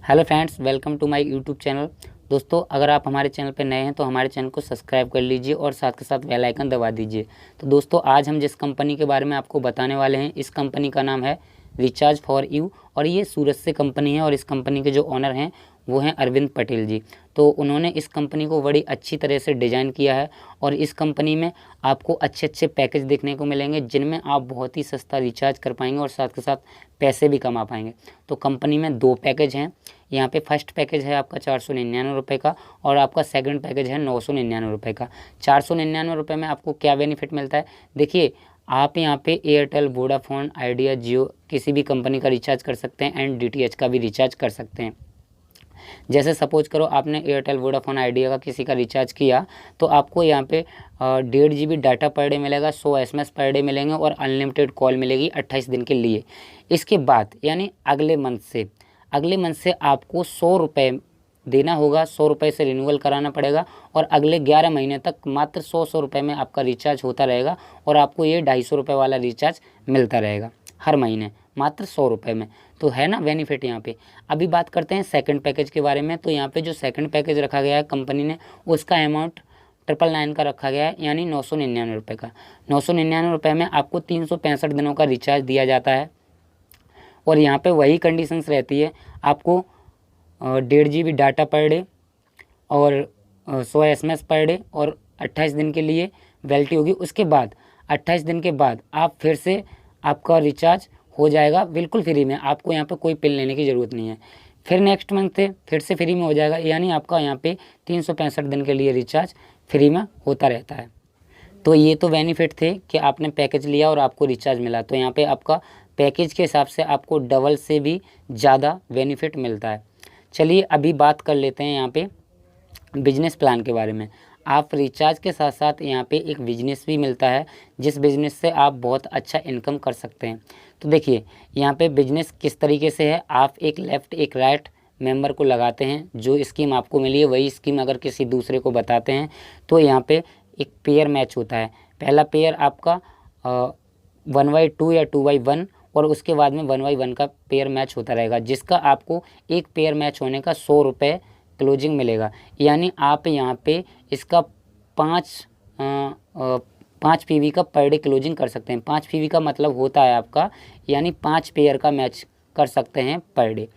Hello friends, welcome to my YouTube channel. दोस्तों, अगर आप हमारे चैनल पर नए हैं तो हमारे चैनल को सब्सक्राइब कर लीजिए और साथ के साथ बेल आइकन दबा दीजिए। तो दोस्तों, आज हम जिस कंपनी के बारे में आपको बताने वाले हैं, इस कंपनी का नाम है रिचार्ज फॉर यू और ये सूरत से कंपनी है और इस कंपनी के जो ओनर हैं वो हैं अरविंद पटेल जी। तो उन्होंने इस कंपनी को बड़ी अच्छी तरह से डिज़ाइन किया है और इस कंपनी में आपको अच्छे अच्छे पैकेज देखने को मिलेंगे जिनमें आप बहुत ही सस्ता रिचार्ज कर पाएंगे और साथ के साथ पैसे भी कमा पाएंगे। तो कंपनी में दो पैकेज हैं। यहाँ पे फर्स्ट पैकेज है आपका 499 का और आपका सेकंड पैकेज है 999 का। 499 में आपको क्या बेनिफिट मिलता है, देखिए आप यहाँ पे एयरटेल, वोडाफोन, आइडिया, जियो किसी भी कंपनी का रिचार्ज कर सकते हैं एंड डीटीएच का भी रिचार्ज कर सकते हैं। जैसे सपोज करो आपने एयरटेल, वोडाफोन, आइडिया का किसी का रिचार्ज किया तो आपको यहाँ पे 1.5 GB डाटा पर डे मिलेगा, 100 SMS पर डे मिलेंगे और अनलिमिटेड कॉल मिलेगी 28 दिन के लिए। इसके बाद यानी अगले मंथ से आपको 100 रुपये देना होगा, 100 रुपये से रिन्यूअल कराना पड़ेगा और अगले 11 महीने तक मात्र 100 रुपये में आपका रिचार्ज होता रहेगा और आपको ये 250 रुपये वाला रिचार्ज मिलता रहेगा हर महीने मात्र 100 रुपये में। तो है ना बेनिफिट यहाँ पे। अभी बात करते हैं सेकंड पैकेज के बारे में। तो यहाँ पे जो सेकंड पैकेज रखा गया है कंपनी ने, उसका अमाउंट 999 का रखा गया है, यानी 999 रुपये का। 999 रुपये में आपको 365 दिनों का रिचार्ज दिया जाता है और यहाँ पे वही कंडीशंस रहती है, आपको 1.5 GB डाटा पर डे और 100 SMS पर डे और 28 दिन के लिए वैलिडिटी होगी। उसके बाद 28 दिन के बाद आप फिर से आपका रिचार्ज हो जाएगा बिल्कुल फ्री में, आपको यहाँ पे कोई पिन लेने की ज़रूरत नहीं है। फिर नेक्स्ट मंथ से फिर से फ्री में हो जाएगा, यानी आपका यहाँ पे 365 दिन के लिए रिचार्ज फ्री में होता रहता है। तो ये तो बेनिफिट थे कि आपने पैकेज लिया और आपको रिचार्ज मिला। तो यहाँ पे आपका पैकेज के हिसाब से आपको डबल से भी ज़्यादा बेनिफिट मिलता है। चलिए अभी बात कर लेते हैं यहाँ पे बिजनेस प्लान के बारे में। आप रिचार्ज के साथ साथ यहाँ पे एक बिजनेस भी मिलता है जिस बिज़नेस से आप बहुत अच्छा इनकम कर सकते हैं। तो देखिए यहाँ पे बिजनेस किस तरीके से है, आप एक लेफ़्ट एक राइट मेंबर को लगाते हैं, जो स्कीम आपको मिली है वही स्कीम अगर किसी दूसरे को बताते हैं तो यहाँ पे एक पेयर मैच होता है। पहला पेयर आपका 1/2 या 2/1 और उसके बाद में 1/1 का पेयर मैच होता रहेगा, जिसका आपको एक पेयर मैच होने का 100 रुपये क्लोजिंग मिलेगा। यानी आप यहाँ पे इसका 5 PV का पर डे क्लोजिंग कर सकते हैं। 5 PV का मतलब होता है आपका यानी 5 पेयर का मैच कर सकते हैं पर डे।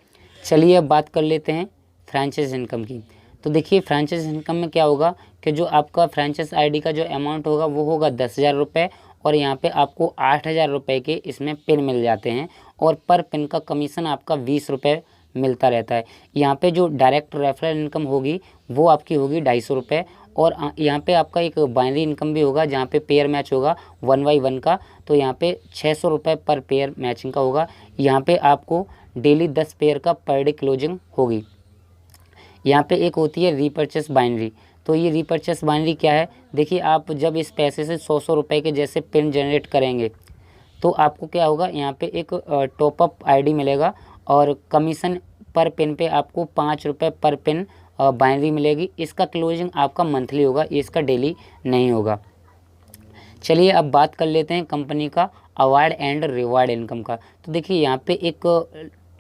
चलिए अब बात कर लेते हैं फ्रेंचाइज इनकम की। तो देखिए फ्रेंचाइज इनकम में क्या होगा कि जो आपका फ्रेंचाइज आईडी का जो अमाउंट होगा वो होगा 10,000 रुपये और यहाँ पे आपको 8,000 रुपये के इसमें पिन मिल जाते हैं और पर पिन का कमीशन आपका 20 रुपये मिलता रहता है। यहाँ पे जो डायरेक्ट रेफरल इनकम होगी वो आपकी होगी 250 रुपये और यहाँ पे आपका एक बाइनरी इनकम भी होगा जहाँ पे पेयर मैच होगा 1/1 का, तो यहाँ पे 600 रुपये पर पेयर मैचिंग का होगा। यहाँ पे आपको डेली 10 पेयर का पर डे क्लोजिंग होगी। यहाँ पे एक होती है रीपर्चेस बाइनरी। तो ये रीपर्चेस बाइनरी क्या है, देखिए आप जब इस पैसे से 100 रुपये के जैसे पिन जनरेट करेंगे तो आपको क्या होगा, यहाँ पे एक टॉपअप आईडी मिलेगा और कमीशन पर पिन पे आपको 5 रुपये पर पिन बाइनरी मिलेगी। इसका क्लोजिंग आपका मंथली होगा, इसका डेली नहीं होगा। चलिए अब बात कर लेते हैं कंपनी का अवार्ड एंड रिवार्ड इनकम का। तो देखिए यहाँ पे एक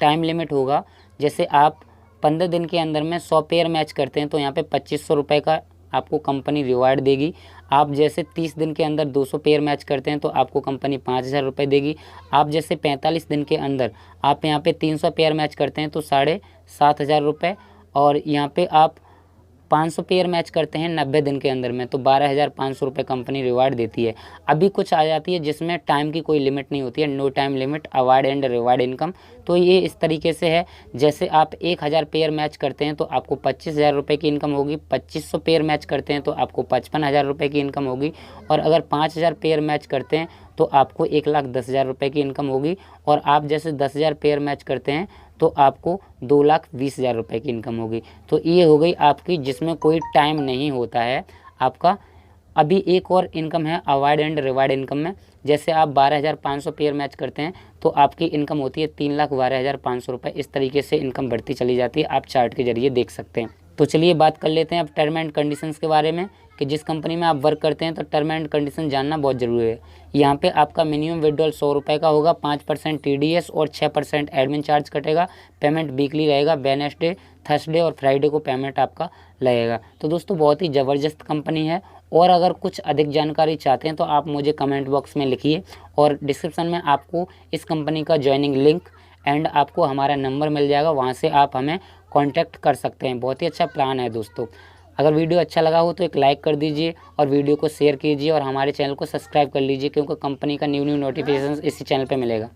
टाइम लिमिट होगा, जैसे आप 15 दिन के अंदर में 100 पेयर मैच करते हैं तो यहाँ पे 2500 रुपये का आपको कंपनी रिवार्ड देगी। आप जैसे 30 दिन के अंदर 200 पेयर मैच करते हैं तो आपको कंपनी 5,000 रुपये देगी। आप जैसे 45 दिन के अंदर आप यहाँ पे 300 पेयर मैच करते हैं तो 7,500 रुपये और यहाँ पे आप 500 पेयर मैच करते हैं 90 दिन के अंदर में तो 12,500 रुपये कंपनी रिवार्ड देती है। अभी कुछ आ जाती है जिसमें टाइम की कोई लिमिट नहीं होती है, no time limit award and reward income. तो ये इस तरीके से है, जैसे आप 1,000 पेयर मैच करते हैं तो आपको 25,000 रुपये की इनकम होगी, 2500 पेयर मैच करते हैं तो आपको 55,000 रुपये की इनकम होगी और अगर 5,000 पेयर मैच करते हैं तो आपको 1,10,000 रुपये की इनकम होगी और आप जैसे 10,000 पेयर मैच करते हैं तो आपको 2,20,000 रुपये की इनकम होगी। तो ये हो गई आपकी जिसमें कोई टाइम नहीं होता है आपका। अभी एक और इनकम है अवार्ड एंड रिवार्ड इनकम में, जैसे आप 12,500 पेयर मैच करते हैं तो आपकी इनकम होती है 3,12,500 रुपये। इस तरीके से इनकम बढ़ती चली जाती है, आप चार्ट के जरिए देख सकते हैं। तो चलिए बात कर लेते हैं अब टर्म एंड कंडीशंस के बारे में कि जिस कंपनी में आप वर्क करते हैं तो टर्म एंड कंडीशन जानना बहुत ज़रूरी है। यहाँ पे आपका मिनिमम विड्रॉल 100 रुपये का होगा, 5% TDS और 6% एडमिन चार्ज कटेगा। पेमेंट वीकली रहेगा, वेडनेसडे, थर्सडे और फ्राइडे को पेमेंट आपका लगेगा। तो दोस्तों बहुत ही ज़बरदस्त कंपनी है, और अगर कुछ अधिक जानकारी चाहते हैं तो आप मुझे कमेंट बॉक्स में लिखिए, और डिस्क्रिप्शन में आपको इस कंपनी का ज्वाइनिंग लिंक एंड आपको हमारा नंबर मिल जाएगा, वहाँ से आप हमें कांटेक्ट कर सकते हैं। बहुत ही अच्छा प्लान है दोस्तों। अगर वीडियो अच्छा लगा हो तो एक लाइक कर दीजिए और वीडियो को शेयर कीजिए और हमारे चैनल को सब्सक्राइब कर लीजिए, क्योंकि कंपनी का न्यू नोटिफिकेशन इसी चैनल पे मिलेगा।